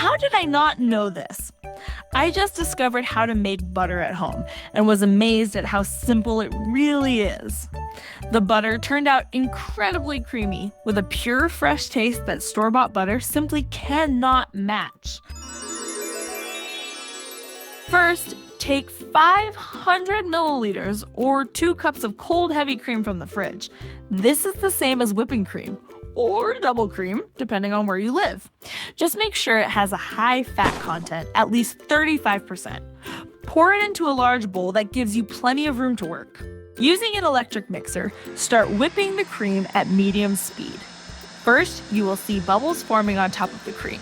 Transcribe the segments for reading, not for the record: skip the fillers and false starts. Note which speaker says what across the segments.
Speaker 1: How did I not know this? I just discovered how to make butter at home and was amazed at how simple it really is. The butter turned out incredibly creamy with a pure, fresh taste that store-bought butter simply cannot match. First, take 500 milliliters or 2 cups of cold, heavy cream from the fridge. This is the same as whipping cream or double cream, depending on where you live. Just make sure it has a high fat content, at least 35%. Pour it into a large bowl that gives you plenty of room to work. Using an electric mixer, start whipping the cream at medium speed. First, you will see bubbles forming on top of the cream.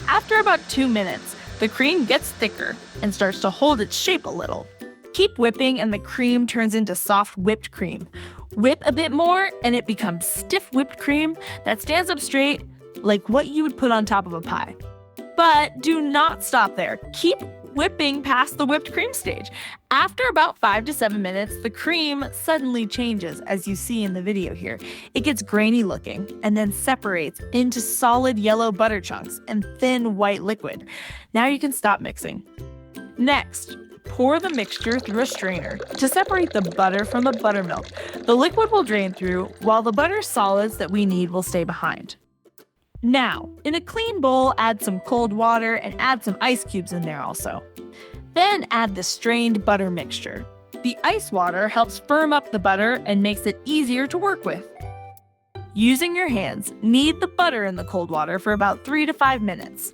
Speaker 1: After about 2 minutes, the cream gets thicker and starts to hold its shape a little. Keep whipping and the cream turns into soft whipped cream. Whip a bit more and it becomes stiff whipped cream that stands up straight like what you would put on top of a pie. But do not stop there. Keep whipping past the whipped cream stage. After about 5 to 7 minutes, the cream suddenly changes, as you see in the video here. It gets grainy looking and then separates into solid yellow butter chunks and thin white liquid. Now you can stop mixing. Next, pour the mixture through a strainer to separate the butter from the buttermilk. The liquid will drain through, while the butter solids that we need will stay behind. Now, in a clean bowl, add some cold water and add some ice cubes in there also. Then add the strained butter mixture. The ice water helps firm up the butter and makes it easier to work with. Using your hands, knead the butter in the cold water for about 3 to 5 minutes.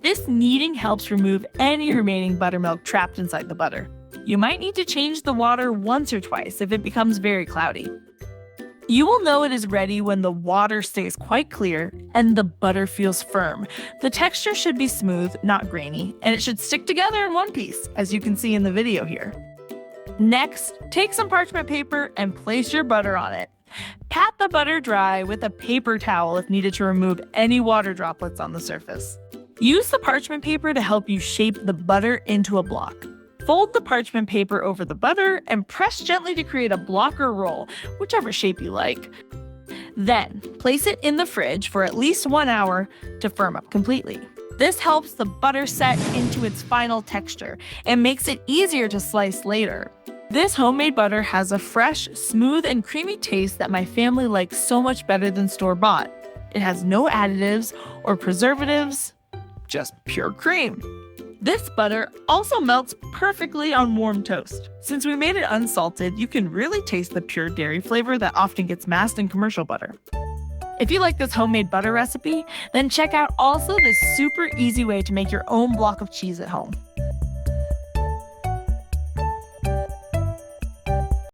Speaker 1: This kneading helps remove any remaining buttermilk trapped inside the butter. You might need to change the water once or twice if it becomes very cloudy. You will know it is ready when the water stays quite clear and the butter feels firm. The texture should be smooth, not grainy, and it should stick together in one piece, as you can see in the video here. Next, take some parchment paper and place your butter on it. Pat the butter dry with a paper towel if needed to remove any water droplets on the surface. Use the parchment paper to help you shape the butter into a block. Fold the parchment paper over the butter and press gently to create a block or roll, whichever shape you like. Then, place it in the fridge for at least 1 hour to firm up completely. This helps the butter set into its final texture and makes it easier to slice later. This homemade butter has a fresh, smooth, and creamy taste that my family likes so much better than store-bought. It has no additives or preservatives, just pure cream. This butter also melts perfectly on warm toast. Since we made it unsalted, you can really taste the pure dairy flavor that often gets masked in commercial butter. If you like this homemade butter recipe, then check out also this super easy way to make your own block of cheese at home.